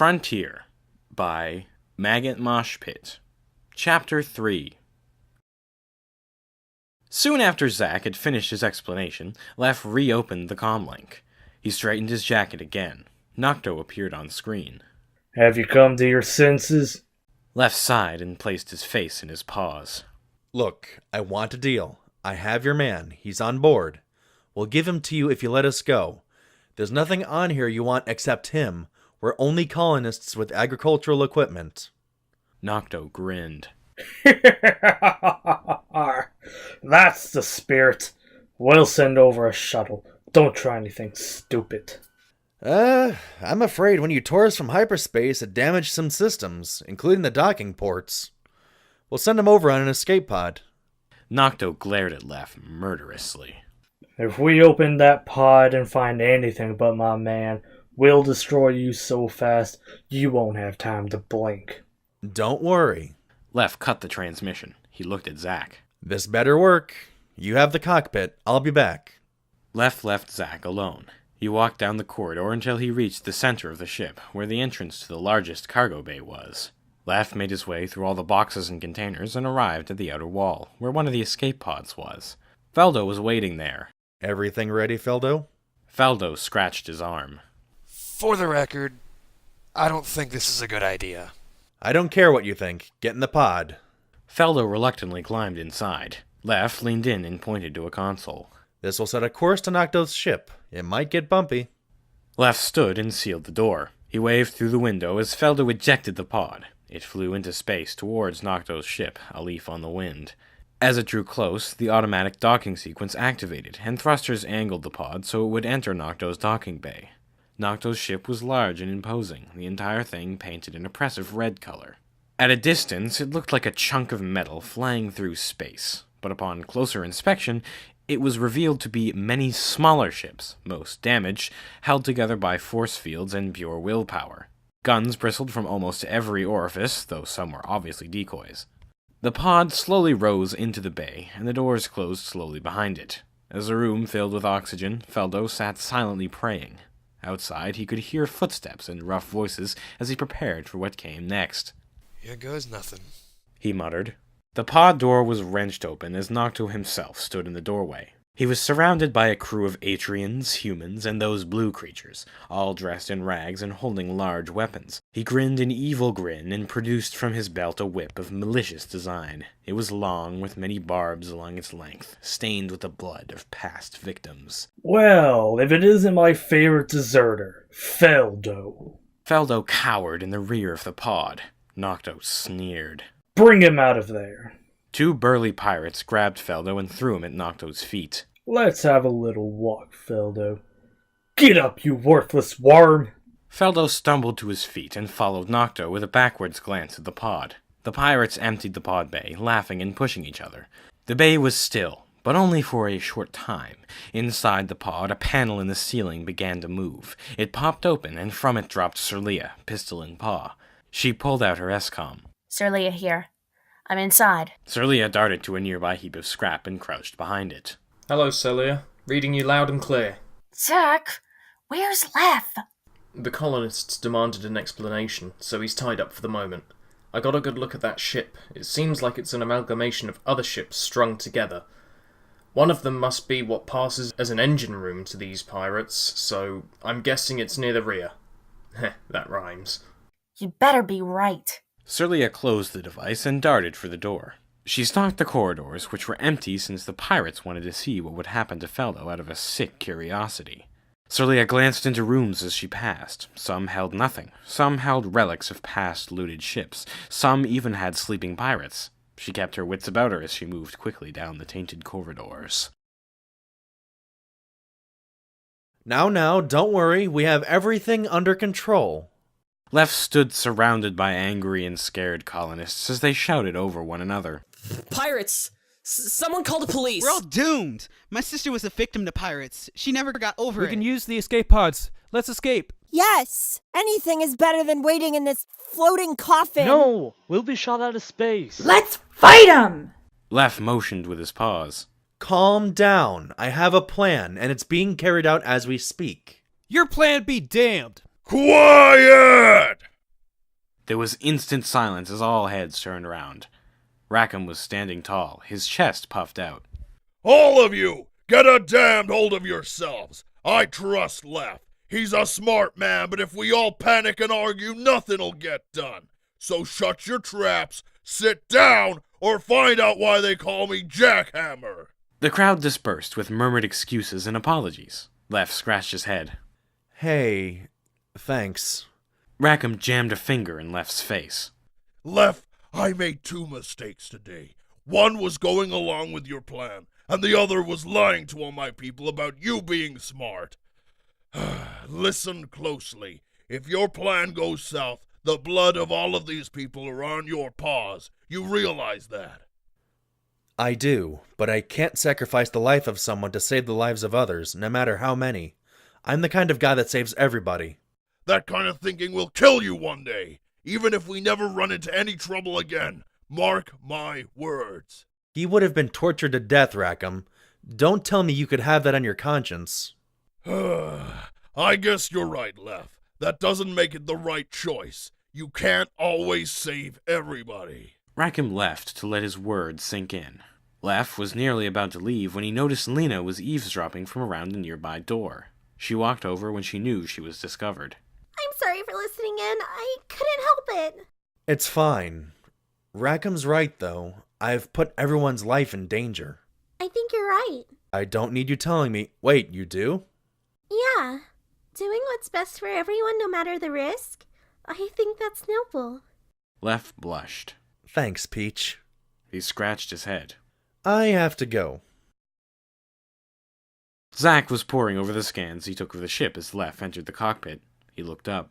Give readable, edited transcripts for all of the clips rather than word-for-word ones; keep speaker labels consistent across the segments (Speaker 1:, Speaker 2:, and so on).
Speaker 1: Frontier by Maggot Moshpit. Chapter 3. Soon after Zack had finished his explanation, Lef reopened the comlink. He straightened his jacket again. Nocto appeared on screen.
Speaker 2: Have you come to your senses?
Speaker 1: Lef sighed and placed his face in his paws.
Speaker 3: Look, I want a deal. I have your man. He's on board. We'll give him to you if you let us go. There's nothing on here you want except him. We're only colonists with agricultural equipment.
Speaker 1: Nocto grinned.
Speaker 2: That's the spirit. We'll send over a shuttle. Don't try anything stupid.
Speaker 3: I'm afraid when you tore us from hyperspace, it damaged some systems, including the docking ports. We'll send him over on an escape pod.
Speaker 1: Nocto glared at Lef murderously.
Speaker 2: If we open that pod and find anything but my man, we'll destroy you so fast you won't have time to blink.
Speaker 3: Don't worry.
Speaker 1: Lef cut the transmission. He looked at Zack.
Speaker 3: This better work. You have the cockpit. I'll be back.
Speaker 1: Lef left Zack alone. He walked down the corridor until he reached the center of the ship, where the entrance to the largest cargo bay was. Lef made his way through all the boxes and containers and arrived at the outer wall, where one of the escape pods was. Feldo was waiting there.
Speaker 3: Everything ready, Feldo?
Speaker 1: Feldo scratched his arm.
Speaker 4: For the record, I don't think this is a good idea.
Speaker 3: I don't care what you think. Get in the pod.
Speaker 1: Feldo reluctantly climbed inside. Lef leaned in and pointed to a console.
Speaker 3: This will set a course to Nocto's ship. It might get bumpy.
Speaker 1: Lef stood and sealed the door. He waved through the window as Feldo ejected the pod. It flew into space towards Nocto's ship, a leaf on the wind. As it drew close, the automatic docking sequence activated, and thrusters angled the pod so it would enter Nocto's docking bay. Nocto's ship was large and imposing, the entire thing painted an oppressive red color. At a distance, it looked like a chunk of metal flying through space, but upon closer inspection, it was revealed to be many smaller ships, most damaged, held together by force fields and pure willpower. Guns bristled from almost every orifice, though some were obviously decoys. The pod slowly rose into the bay, and the doors closed slowly behind it. As the room filled with oxygen, Feldo sat silently praying. Outside, he could hear footsteps and rough voices as he prepared for what came next.
Speaker 4: Here goes nothing,
Speaker 1: he muttered. The pod door was wrenched open as Nocto himself stood in the doorway. He was surrounded by a crew of Atrians, humans, and those blue creatures, all dressed in rags and holding large weapons. He grinned an evil grin and produced from his belt a whip of malicious design. It was long, with many barbs along its length, stained with the blood of past victims.
Speaker 2: Well, if it isn't my favorite deserter, Feldo.
Speaker 1: Feldo cowered in the rear of the pod. Nocto sneered.
Speaker 2: Bring him out of there.
Speaker 1: Two burly pirates grabbed Feldo and threw him at Nocto's feet.
Speaker 2: Let's have a little walk, Feldo. Get up, you worthless worm!
Speaker 1: Feldo stumbled to his feet and followed Nocto with a backwards glance at the pod. The pirates emptied the pod bay, laughing and pushing each other. The bay was still, but only for a short time. Inside the pod, a panel in the ceiling began to move. It popped open, and from it dropped Solia, pistol in paw. She pulled out her SCOM.
Speaker 5: Solia here. I'm inside.
Speaker 1: Solia darted to a nearby heap of scrap and crouched behind it.
Speaker 6: Hello, Solia. Reading you loud and clear.
Speaker 5: Zack, where's Lef?
Speaker 6: The colonists demanded an explanation, so he's tied up for the moment. I got a good look at that ship. It seems like it's an amalgamation of other ships strung together. One of them must be what passes as an engine room to these pirates, so I'm guessing it's near the rear. Heh, that rhymes.
Speaker 5: You better be right.
Speaker 1: Solia closed the device and darted for the door. She stalked the corridors, which were empty since the pirates wanted to see what would happen to Feldo out of a sick curiosity. Solia glanced into rooms as she passed. Some held nothing. Some held relics of past looted ships. Some even had sleeping pirates. She kept her wits about her as she moved quickly down the tainted corridors.
Speaker 3: Now, don't worry. We have everything under control.
Speaker 1: Lef stood surrounded by angry and scared colonists as they shouted over one another.
Speaker 7: Pirates! Someone call the police!
Speaker 8: We're all doomed! My sister was a victim to pirates. She never got over it.
Speaker 9: We can use the escape pods. Let's escape.
Speaker 10: Yes! Anything is better than waiting in this floating coffin.
Speaker 2: No! We'll be shot out of space.
Speaker 11: Let's fight him!
Speaker 1: Lef motioned with his paws.
Speaker 3: Calm down. I have a plan, and it's being carried out as we speak.
Speaker 9: Your plan be damned.
Speaker 12: Quiet!
Speaker 1: There was instant silence as all heads turned around. Rackham was standing tall, his chest puffed out.
Speaker 11: All of you, get a damned hold of yourselves. I trust Lef. He's a smart man, but if we all panic and argue, nothing'll get done. So shut your traps, sit down, or find out why they call me Jackhammer.
Speaker 1: The crowd dispersed with murmured excuses and apologies. Lef scratched his head.
Speaker 3: Hey, thanks.
Speaker 1: Rackham jammed a finger in Lef's face.
Speaker 11: Lef, I made 2 mistakes today. One was going along with your plan, and the other was lying to all my people about you being smart. Listen closely. If your plan goes south, the blood of all of these people are on your paws. You realize that?
Speaker 3: I do, but I can't sacrifice the life of someone to save the lives of others, no matter how many. I'm the kind of guy that saves everybody.
Speaker 11: That kind of thinking will kill you one day, even if we never run into any trouble again. Mark my words.
Speaker 3: He would have been tortured to death, Rackham. Don't tell me you could have that on your conscience.
Speaker 11: I guess you're right, Lef. That doesn't make it the right choice. You can't always save everybody.
Speaker 1: Rackham left to let his words sink in. Lef was nearly about to leave when he noticed Lina was eavesdropping from around a nearby door. She walked over when she knew she was discovered.
Speaker 12: I'm sorry for listening in. I couldn't help it.
Speaker 3: It's fine. Rackham's right, though. I've put everyone's life in danger.
Speaker 12: I think you're right.
Speaker 3: I don't need you telling me. Wait, you do?
Speaker 12: Yeah. Doing what's best for everyone no matter the risk? I think that's noble.
Speaker 1: Lef blushed.
Speaker 3: Thanks, Peach.
Speaker 1: He scratched his head.
Speaker 3: I have to go.
Speaker 1: Zack was poring over the scans he took of the ship as Lef entered the cockpit. He looked up.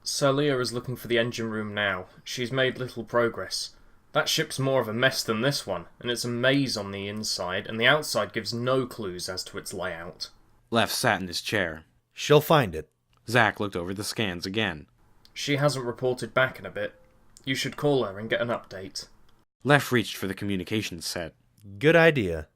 Speaker 6: Solia is looking for the engine room now. She's made little progress. That ship's more of a mess than this one, and it's a maze on the inside, and the outside gives no clues as to its layout.
Speaker 1: Lef sat in his chair.
Speaker 3: She'll find it.
Speaker 1: Zack looked over the scans again.
Speaker 6: She hasn't reported back in a bit. You should call her and get an update.
Speaker 1: Lef reached for the communications set.
Speaker 3: Good idea.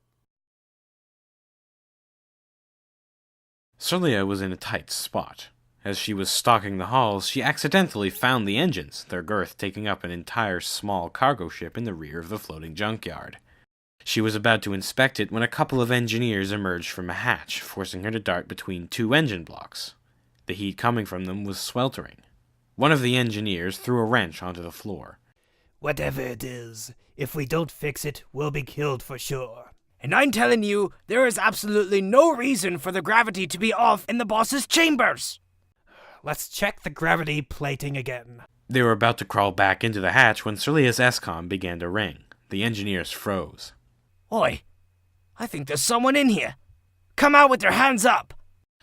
Speaker 1: Solia was in a tight spot. As she was stalking the halls, she accidentally found the engines, their girth taking up an entire small cargo ship in the rear of the floating junkyard. She was about to inspect it when a couple of engineers emerged from a hatch, forcing her to dart between 2 engine blocks. The heat coming from them was sweltering. One of the engineers threw a wrench onto the floor.
Speaker 13: Whatever it is, if we don't fix it, we'll be killed for sure. And I'm telling you, there is absolutely no reason for the gravity to be off in the boss's chambers. Let's check the gravity plating again.
Speaker 1: They were about to crawl back into the hatch when Solia's ESCOM began to ring. The engineers froze.
Speaker 13: Oi, I think there's someone in here. Come out with your hands up.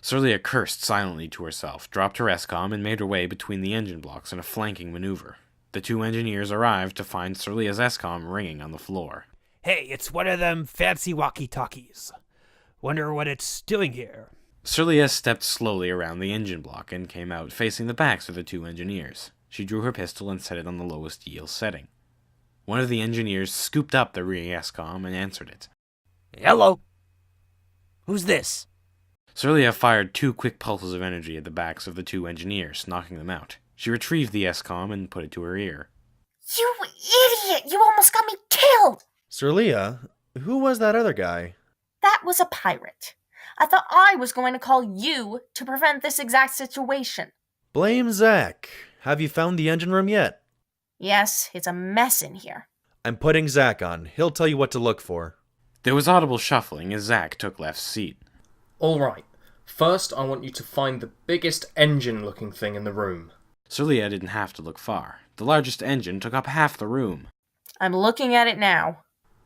Speaker 1: Solia cursed silently to herself, dropped her ESCOM, and made her way between the engine blocks in a flanking maneuver. The 2 engineers arrived to find Solia's ESCOM ringing on the floor.
Speaker 13: Hey, it's one of them fancy walkie-talkies. Wonder what it's doing here.
Speaker 1: Solia stepped slowly around the engine block and came out facing the backs of the 2 engineers. She drew her pistol and set it on the lowest yield setting. One of the engineers scooped up the ringing ESCOM and answered it.
Speaker 13: Hello. Who's this?
Speaker 1: Solia fired 2 quick pulses of energy at the backs of the 2 engineers, knocking them out. She retrieved the ESCOM and put it to her ear.
Speaker 5: You idiot! You almost got me killed!
Speaker 3: Solia, who was that other guy?
Speaker 5: That was a pirate. I thought I was going to call you to prevent this exact situation.
Speaker 3: Blame Zack. Have you found the engine room yet?
Speaker 5: Yes, it's a mess in here.
Speaker 3: I'm putting Zack on. He'll tell you what to look for.
Speaker 1: There was audible shuffling as Zack took Lef's seat.
Speaker 6: All right. First, I want you to find the biggest engine-looking thing in the room.
Speaker 1: Solia didn't have to look far. The largest engine took up half the room.
Speaker 5: I'm looking at it now.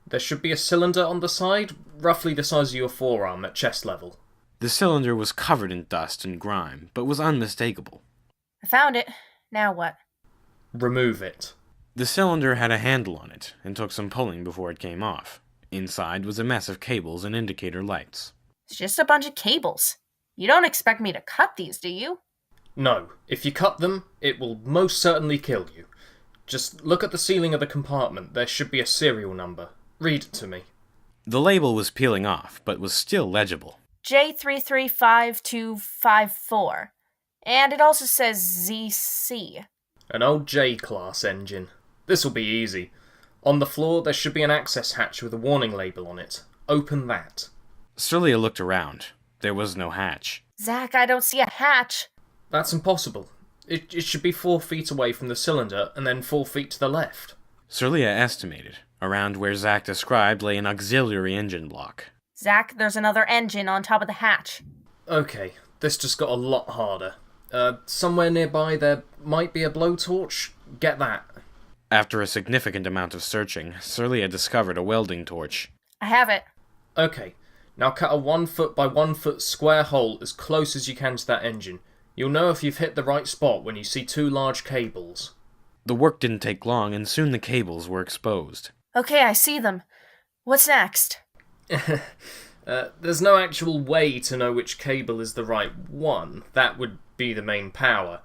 Speaker 6: There should be a cylinder on the side, roughly the size of your forearm at chest level.
Speaker 1: The cylinder was covered in dust and grime, but was unmistakable.
Speaker 5: I found it. Now what?
Speaker 6: Remove it.
Speaker 1: The cylinder had a handle on it, and took some pulling before it came off. Inside was a mess of cables and indicator lights.
Speaker 5: It's just a bunch of cables. You don't expect me to cut these, do you?
Speaker 6: No. If you cut them, it will most certainly kill you. Just look at the ceiling of the compartment. There should be a serial number. Read it to me.
Speaker 1: The label was peeling off, but was still legible.
Speaker 5: J335254. And it also says ZC.
Speaker 6: An old J-class engine. This'll be easy. On the floor, there should be an access hatch with a warning label on it. Open that.
Speaker 1: Solia looked around. There was no hatch.
Speaker 5: Zach, I don't see a hatch.
Speaker 6: That's impossible. It should be 4 feet away from the cylinder, and then 4 feet to the left.
Speaker 1: Solia estimated. Around where Zach described lay an auxiliary engine block.
Speaker 5: Zach, there's another engine on top of the hatch.
Speaker 6: Okay, this just got a lot harder. Somewhere nearby there might be a blowtorch. Get that.
Speaker 1: After a significant amount of searching, Solia discovered a welding torch.
Speaker 5: I have it.
Speaker 6: Okay, now cut a 1 foot by 1 foot square hole as close as you can to that engine. You'll know if you've hit the right spot when you see 2 large cables.
Speaker 1: The work didn't take long, and soon the cables were exposed.
Speaker 5: Okay, I see them. What's next?
Speaker 6: There's no actual way to know which cable is the right one. That would be the main power.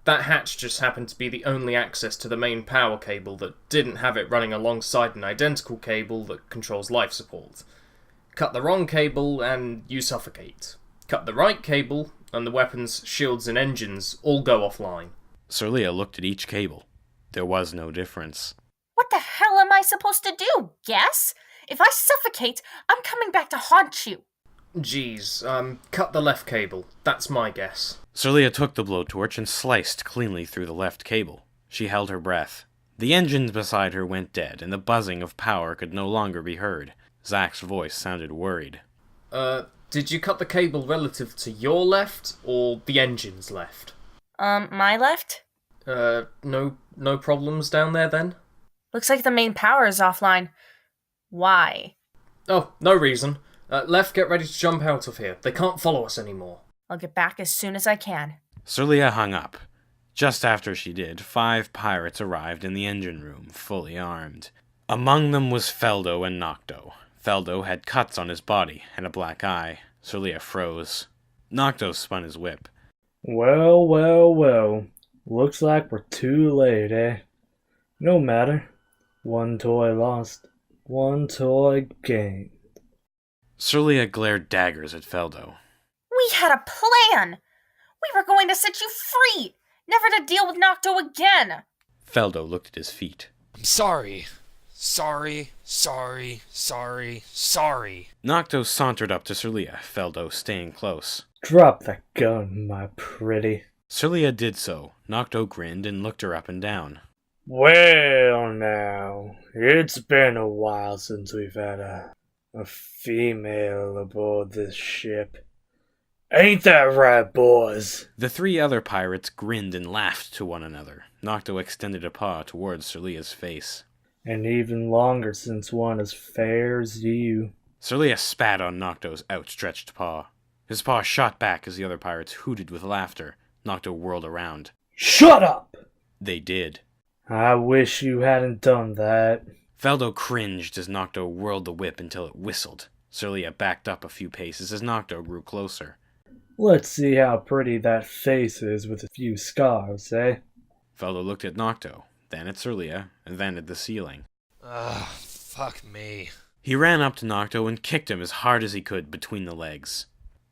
Speaker 6: That hatch just happened to be the only access to the main power cable that didn't have it running alongside an identical cable that controls life support. Cut the wrong cable and you suffocate. Cut the right cable and the weapons, shields and engines all go offline.
Speaker 1: Solia looked at each cable. There was no difference.
Speaker 5: What the hell am I supposed to do? Guess? If I suffocate, I'm coming back to haunt you.
Speaker 6: Geez, cut the left cable. That's my guess.
Speaker 1: Solia took the blowtorch and sliced cleanly through the left cable. She held her breath. The engines beside her went dead, and the buzzing of power could no longer be heard. Zach's voice sounded worried.
Speaker 6: Did you cut the cable relative to your left, or the engine's left?
Speaker 5: My left?
Speaker 6: No problems down there then?
Speaker 5: Looks like the main power is offline. Why?
Speaker 6: Oh, no reason. Left, get ready to jump out of here. They can't follow us anymore.
Speaker 5: I'll get back as soon as I can.
Speaker 1: Solia hung up. Just after she did, 5 pirates arrived in the engine room, fully armed. Among them was Feldo and Nocto. Feldo had cuts on his body and a black eye. Solia froze. Nocto spun his whip.
Speaker 2: Well, well, well. Looks like we're too late, eh? No matter. 1 toy lost. 1 toy gained.
Speaker 1: Solia glared daggers at Feldo.
Speaker 5: We had a plan! We were going to set you free! Never to deal with Nocto again!
Speaker 1: Feldo looked at his feet.
Speaker 4: I'm sorry. Sorry.
Speaker 1: Nocto sauntered up to Solia, Feldo staying close.
Speaker 2: Drop that gun, my pretty.
Speaker 1: Solia did so. Nocto grinned and looked her up and down.
Speaker 2: Well, now, it's been a while since we've had a female aboard this ship. Ain't that right, boys?
Speaker 1: The 3 other pirates grinned and laughed to one another. Nocto extended a paw towards Solia's face.
Speaker 2: And even longer since one as fair as you.
Speaker 1: Solia spat on Nocto's outstretched paw. His paw shot back as the other pirates hooted with laughter. Nocto whirled around.
Speaker 2: Shut up!
Speaker 1: They did.
Speaker 2: I wish you hadn't done that.
Speaker 1: Feldo cringed as Nocto whirled the whip until it whistled. Solia backed up a few paces as Nocto grew closer.
Speaker 2: Let's see how pretty that face is with a few scars, eh?
Speaker 1: Feldo looked at Nocto, then at Solia, and then at the ceiling.
Speaker 4: Fuck me.
Speaker 1: He ran up to Nocto and kicked him as hard as he could between the legs.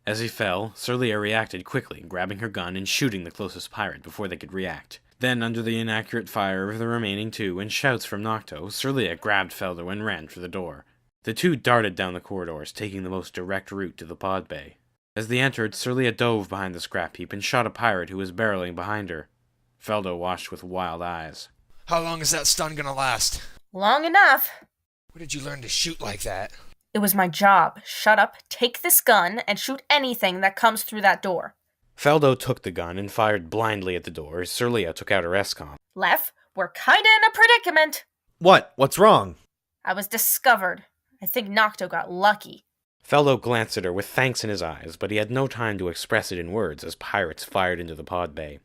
Speaker 1: As he fell, Solia reacted quickly, grabbing her gun and shooting the closest pirate before they could react. Then, under the inaccurate fire of the remaining 2 and shouts from Nocto, Solia grabbed Feldo and ran for the door. The 2 darted down the corridors, taking the most direct route to the pod bay. As they entered, Solia dove behind the scrap heap and shot a pirate who was barreling behind her. Feldo watched with wild eyes.
Speaker 4: How long is that stun gonna last?
Speaker 5: Long enough.
Speaker 4: Where did you learn to shoot like that?
Speaker 5: It was my job. Shut up, take this gun, and shoot anything that comes through that door.
Speaker 1: Feldo took the gun and fired blindly at the door as Solia took out her SCOM.
Speaker 5: Lef, we're kinda in a predicament.
Speaker 3: What? What's wrong?
Speaker 5: I was discovered. I think Nocto got lucky.
Speaker 1: Feldo glanced at her with thanks in his eyes, but he had no time to express it in words as pirates fired into the pod bay.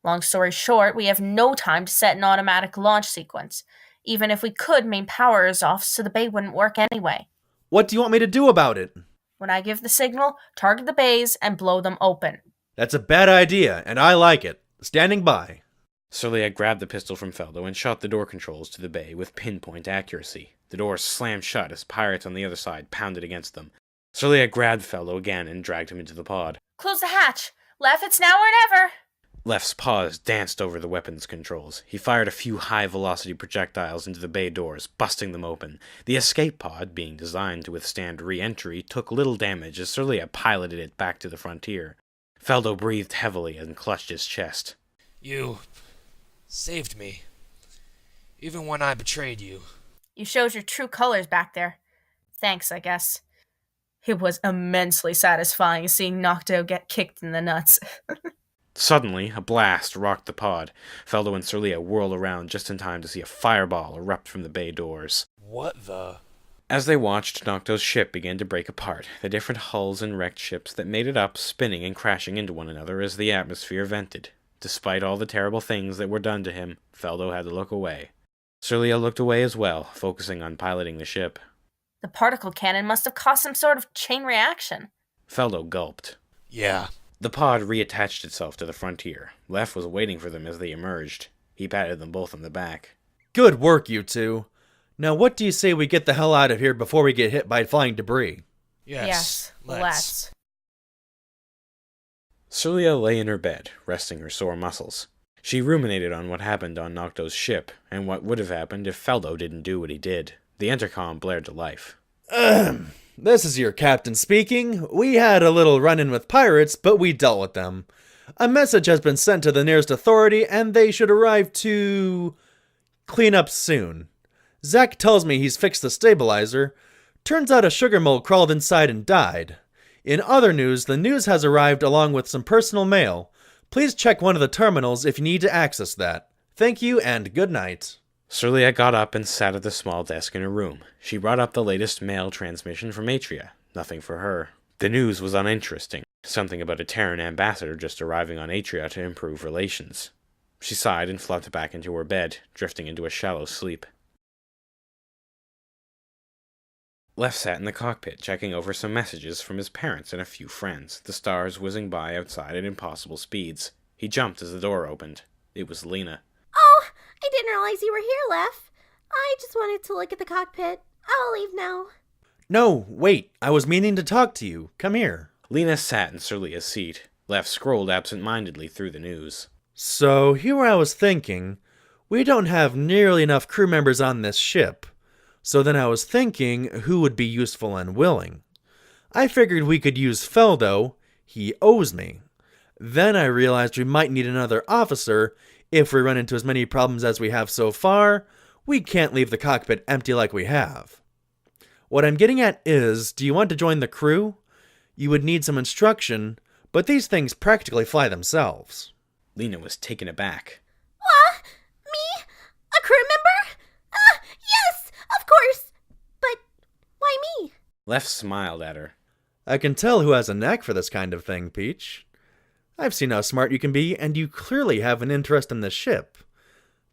Speaker 5: Long story short, we have no time to set an automatic launch sequence. Even if we could, main power is off, so the bay wouldn't work anyway.
Speaker 3: What do you want me to do about it?
Speaker 5: When I give the signal, target the bays and blow them open.
Speaker 3: That's a bad idea, and I like it. Standing by.
Speaker 1: Solia grabbed the pistol from Feldo and shot the door controls to the bay with pinpoint accuracy. The doors slammed shut as pirates on the other side pounded against them. Solia grabbed Feldo again and dragged him into the pod.
Speaker 5: Close the hatch. Lef, it's now or never.
Speaker 1: Left's paws danced over the weapons controls. He fired a few high-velocity projectiles into the bay doors, busting them open. The escape pod, being designed to withstand re-entry, took little damage as Solia piloted it back to the frontier. Feldo breathed heavily and clutched his chest.
Speaker 4: You saved me, even when I betrayed you.
Speaker 5: You showed your true colors back there. Thanks, I guess. It was immensely satisfying seeing Nocto get kicked in the nuts.
Speaker 1: Suddenly, a blast rocked the pod. Feldo and Solia whirled around just in time to see a fireball erupt from the bay doors.
Speaker 4: What the?
Speaker 1: As they watched, Nocto's ship began to break apart, the different hulls and wrecked ships that made it up spinning and crashing into one another as the atmosphere vented. Despite all the terrible things that were done to him, Feldo had to look away. Solia looked away as well, focusing on piloting the ship.
Speaker 5: The particle cannon must have caused some sort of chain reaction.
Speaker 1: Feldo gulped.
Speaker 4: Yeah.
Speaker 1: The pod reattached itself to the frontier. Lef was waiting for them as they emerged. He patted them both on the back.
Speaker 3: Good work, you two. Now what do you say we get the hell out of here before we get hit by flying debris?
Speaker 4: Yes, let's.
Speaker 1: Solia lay in her bed, resting her sore muscles. She ruminated on what happened on Nocto's ship, and what would have happened if Feldo didn't do what he did. The intercom blared to life.
Speaker 3: This is your captain speaking. We had a little run-in with pirates, but we dealt with them. A message has been sent to the nearest authority, and they should arrive to clean up soon. Zack tells me he's fixed the stabilizer. Turns out a sugar mole crawled inside and died. In other news, the news has arrived along with some personal mail. Please check one of the terminals if you need to access that. Thank you, and good night.
Speaker 1: Solia got up and sat at the small desk in her room. She brought up the latest mail transmission from Atria. Nothing for her. The news was uninteresting. Something about a Terran ambassador just arriving on Atria to improve relations. She sighed and flopped back into her bed, drifting into a shallow sleep. Lef sat in the cockpit, checking over some messages from his parents and a few friends, the stars whizzing by outside at impossible speeds. He jumped as the door opened. It was Lina.
Speaker 12: Oh, I didn't realize you were here, Lef. I just wanted to look at the cockpit. I'll leave now.
Speaker 3: No, wait. I was meaning to talk to you. Come here.
Speaker 1: Lina sat in Solia's seat. Lef scrolled absent-mindedly through the news.
Speaker 3: So, here I was thinking, we don't have nearly enough crew members on this ship. So then I was thinking who would be useful and willing. I figured we could use Feldo. He owes me. Then I realized we might need another officer. If we run into as many problems as we have so far, we can't leave the cockpit empty like we have. What I'm getting at is, do you want to join the crew? You would need some instruction, but these things practically fly themselves.
Speaker 1: Lina was taken aback.
Speaker 12: What? Me? A crew member? Yes, of course. But why me?
Speaker 1: Lef smiled at her.
Speaker 3: I can tell who has a knack for this kind of thing, Peach. I've seen how smart you can be, and you clearly have an interest in the ship.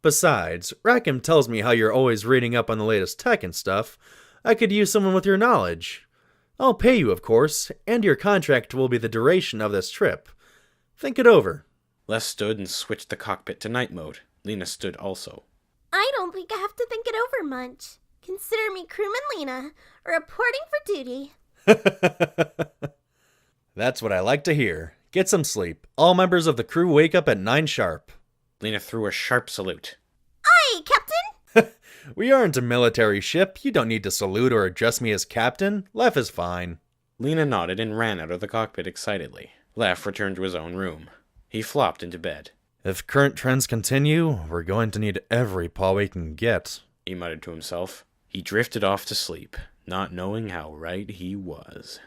Speaker 3: Besides, Rackham tells me how you're always reading up on the latest tech and stuff. I could use someone with your knowledge. I'll pay you, of course, and your contract will be the duration of this trip. Think it over.
Speaker 1: Les stood and switched the cockpit to night mode. Lina stood also.
Speaker 12: I don't think I have to think it over much. Consider me crewman Lina, reporting for duty.
Speaker 3: That's what I like to hear. Get some sleep. All members of the crew wake up at 9 sharp.
Speaker 1: Lina threw a sharp salute.
Speaker 12: Aye, Captain!
Speaker 3: We aren't a military ship. You don't need to salute or address me as Captain. Lef is fine.
Speaker 1: Lina nodded and ran out of the cockpit excitedly. Lef returned to his own room. He flopped into bed.
Speaker 3: If current trends continue, we're going to need every paw we can get,
Speaker 1: he muttered to himself. He drifted off to sleep, not knowing how right he was.